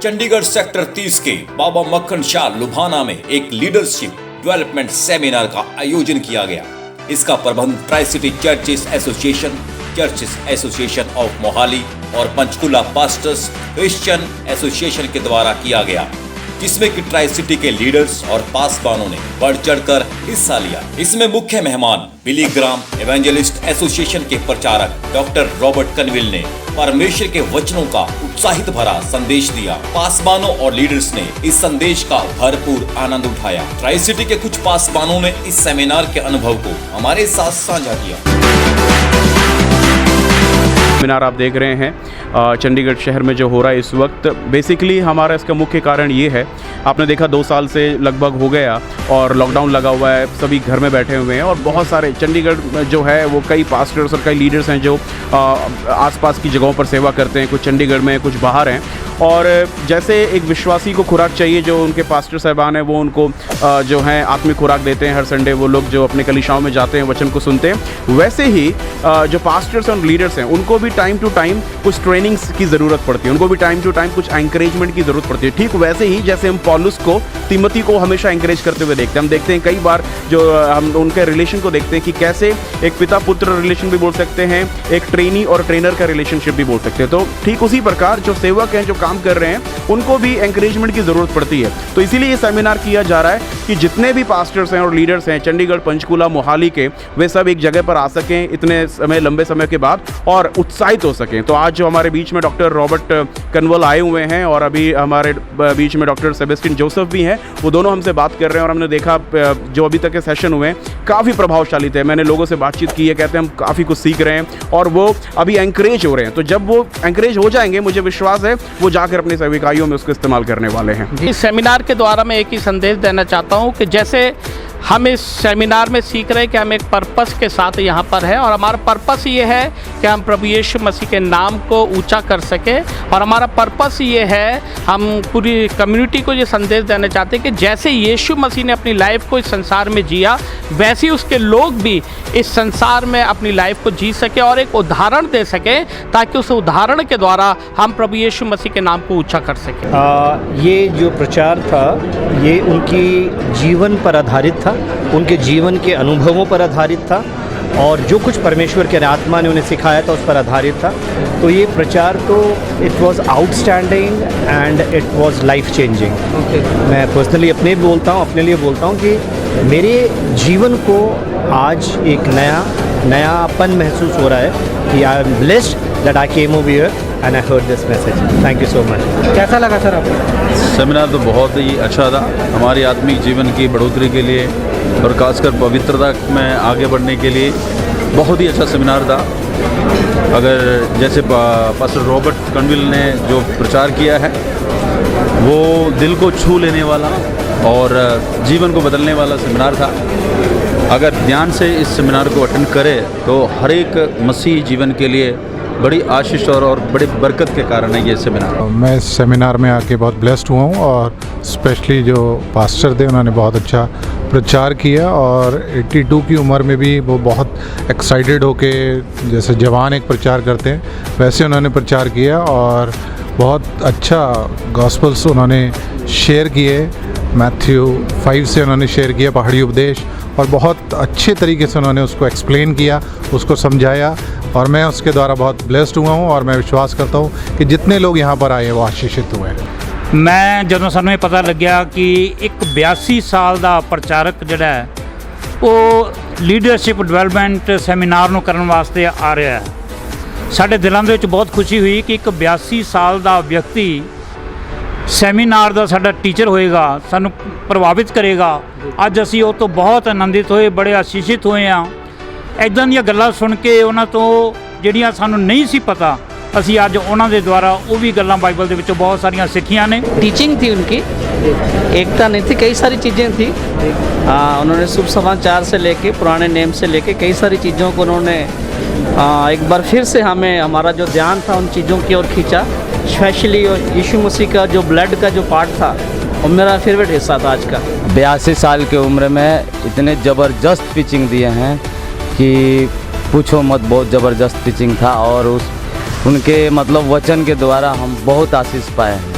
Chandigarh sector 30 के बाबा मक्खन शाह लुभाना में एक लीडरशिप डेवलपमेंट सेमिनार का आयोजन किया गया। इसका प्रबंध tri city churches association of Mohali और पंचकुला पास्टर्स क्रिश्चियन एसोसिएशन के द्वारा किया गया, जिसमें कि ट्राई सिटी के लीडर्स और पासवानों ने बढ़ चढ़कर हिस्सा लिया। इसमें मुख्य मेहमान बिली ग्राम एवेंजलिस्ट एसोसिएशन के प्रचारक डॉक्टर रॉबर्ट कनविल ने परमेश्वर के वचनों का उत्साहित भरा संदेश दिया। पासवानों और लीडर्स ने इस संदेश का भरपूर आनंद उठाया। ट्राई सिटी के कुछ पासवानों ने इस सेमिनार के अनुभव को हमारे साथ साझा किया। सेमिनार आप देख रहे हैं चंडीगढ़ शहर में जो हो रहा है इस वक्त, बेसिकली हमारा इसका मुख्य कारण ये है, आपने देखा 2 साल से लगभग हो गया और लॉकडाउन लगा हुआ है, सभी घर में बैठे हुए हैं और बहुत सारे चंडीगढ़ जो है वो कई पास्टर्स और कई लीडर्स हैं जो आसपास की जगहों पर सेवा करते हैं, कुछ चंडीगढ़ में कुछ बाहर हैं। और जैसे एक विश्वासी को खुराक चाहिए, जो उनके पास्टर साहबान हैं वो उनको जो है आत्मिक खुराक देते हैं हर संडे, वो लोग जो अपने कलीसियाओं में जाते हैं वचन को सुनते हैं, वैसे ही जो पास्टर्स और लीडर्स हैं उनको भी टाइम टू टाइम कुछ ट्रेनिंग्स की ज़रूरत पड़ती है, उनको भी टाइम टू टाइम कुछ एंकरेजमेंट की ज़रूरत पड़ती है। ठीक वैसे ही जैसे हम पौलुस को तिमोथी को हमेशा एंकरेज करते हुए देखते हैं, हम देखते हैं कई बार जो हम उनके रिलेशन को देखते हैं कि कैसे एक पिता पुत्र रिलेशन भी बोल सकते हैं, एक ट्रेनी और ट्रेनर का रिलेशनशिप भी बोल सकते हैं। तो ठीक उसी प्रकार जो सेवक हैं जो काम कर रहे हैं उनको भी एंकरेजमेंट की ज़रूरत पड़ती है। तो इसीलिए ये सेमिनार किया जा रहा है कि जितने भी पास्टर्स हैं और लीडर्स हैं चंडीगढ़ पंचकुला मोहाली के, वे सब एक जगह पर आ सकें इतने समय लंबे समय के बाद और उत्साहित हो सकें। तो आज जो हमारे बीच में डॉक्टर रॉबर्ट कनवल आए हुए हैं और अभी हमारे बीच में डॉक्टर सेबेस्टियन जोसेफ भी हैं, वो दोनों हमसे बात कर रहे हैं और हमने देखा जो अभी तक के सेशन हुए हैं काफ़ी प्रभावशाली थे। मैंने लोगों से बातचीत की है, कहते हैं हम काफ़ी कुछ सीख रहे हैं और वो अभी एंकरेज हो रहे हैं। तो जब वो एंकरेज हो जाएंगे, मुझे विश्वास है वो जाकर अपनी सेविकाइयों में उसको इस्तेमाल करने वाले हैं। इस सेमिनार के द्वारा मैं एक ही संदेश देना चाहता हूँ कि जैसे हम इस सेमिनार में सीख रहे हैं कि हम एक पर्पस के साथ यहाँ पर हैं और हमारा पर्पस ये है कि हम प्रभु यीशु मसीह के नाम को ऊंचा कर सकें और हमारा पर्पस ये है, हम पूरी कम्युनिटी को ये संदेश देना चाहते हैं कि जैसे यीशु मसीह ने अपनी लाइफ को इस संसार में जिया, वैसे ही उसके लोग भी इस संसार में अपनी लाइफ को जी सके और एक उदाहरण दे सकें, ताकि उस उदाहरण के द्वारा हम प्रभु यीशु मसीह के नाम को ऊंचा कर सकें। ये जो प्रचार था ये उनकी जीवन पर आधारित था, उनके जीवन के अनुभवों पर आधारित था और जो कुछ परमेश्वर के आत्मा ने उन्हें सिखाया था उस पर आधारित था। तो ये प्रचार तो it was outstanding and it was life changing. मैं पर्सनली अपने लिए बोलता हूँ कि मेरे जीवन को आज एक नयापन महसूस हो रहा है कि I am blessed that I came over here and I heard this message. Thank you so much. कैसा लगा सर आपको? सेमिनार तो बहुत ही अच्छा था, हमारी आत्मिक जीवन की बढ़ोतरी के लिए और खासकर पवित्रता में आगे बढ़ने के लिए बहुत ही अच्छा सेमिनार था। अगर जैसे पास्टर रॉबर्ट कनविल ने जो प्रचार किया है वो दिल को छू लेने वाला और जीवन को बदलने वाला सेमिनार था। अगर ध्यान से इस सेमिनार को अटेंड करें तो हर एक मसीही जीवन के लिए बड़ी आशीष और बड़ी बरकत के कारण है ये सेमिनार। मैं इस सेमिनार में आके बहुत ब्लेस्ड हुआ हूँ और स्पेशली जो पास्टर थे उन्होंने बहुत अच्छा प्रचार किया और 82 की उम्र में भी वो बहुत एक्साइटेड होके, जैसे जवान एक प्रचार करते हैं वैसे उन्होंने प्रचार किया और बहुत अच्छा गॉस्पल्स उन्होंने शेयर किए। मैथ्यू 5 से उन्होंने शेयर किया पहाड़ी उपदेश और बहुत अच्छे तरीके से उन्होंने उसको एक्सप्लेन किया, उसको समझाया और मैं उसके द्वारा बहुत ब्लेस्ड हुआ हूँ और मैं विश्वास करता हूँ कि जितने लोग यहाँ पर आए हैं वो आशीषित हुए हैं। मैं ਜਦੋਂ ਸਾਨੂੰ ਪਤਾ ਲੱਗਿਆ ਕਿ ਇੱਕ 82 ਸਾਲ ਦਾ ਪ੍ਰਚਾਰਕ ਜਿਹੜਾ ਹੈ ਉਹ ਲੀਡਰਸ਼ਿਪ ਡਿਵੈਲਪਮੈਂਟ ਸੈਮੀਨਾਰ ਨੂੰ ਕਰਨ ਵਾਸਤੇ ਆ ਰਿਹਾ ਹੈ, ਸਾਡੇ ਦਿਲਾਂ ਦੇ ਵਿੱਚ ਬਹੁਤ ਖੁਸ਼ੀ ਹੋਈ ਕਿ ਇੱਕ 82 ਸਾਲ ਦਾ ਵਿਅਕਤੀ ਸੈਮੀਨਾਰ ਦਾ ਸਾਡਾ ਟੀਚਰ ਹੋਏਗਾ, ਸਾਨੂੰ ਪ੍ਰਭਾਵਿਤ ਕਰੇਗਾ। ਅੱਜ ਅਸੀਂ ਉਹ ਤੋਂ ਬਹੁਤ ਆਨੰਦਿਤ ਹੋਏ, ਬੜੇ ਆਸ਼ੀਸ਼ਿਤ ਹੋਏ ਹਾਂ। ਇੱਦਾਂ ਦੀਆਂ ਗੱਲਾਂ ਸੁਣ ਕੇ ਉਹਨਾਂ ਤੋਂ ਜਿਹੜੀਆਂ ਸਾਨੂੰ ਨਹੀਂ ਸੀ ਪਤਾ, ਅਸੀਂ ਅੱਜ ਉਹਨਾਂ ਦੇ ਦੁਆਰਾ ਉਹ भी गल्लां बाइबल ਦੇ ਵਿੱਚੋਂ बहुत सारियां सीखियां ने। टीचिंग थी उनकी, एकता नहीं थी, कई सारी चीज़ें थी। उन्होंने शुभ समाचार से लेके पुराने नेम से लेके कई सारी चीज़ों को उन्होंने एक बार फिर से हमें हमारा जो ध्यान था उन चीज़ों की ओर खींचा। स्पेशली यीशु मसीह का जो ब्लड का जो पार्ट था वो मेरा फेवरेट हिस्सा था आज का। 82 साल की उम्र में इतने ज़बरदस्त पिचिंग दिए हैं कि पूछो मत, बहुत ज़बरदस्त पिचिंग था और उनके मतलब वचन के द्वारा हम बहुत आशीष पाए हैं।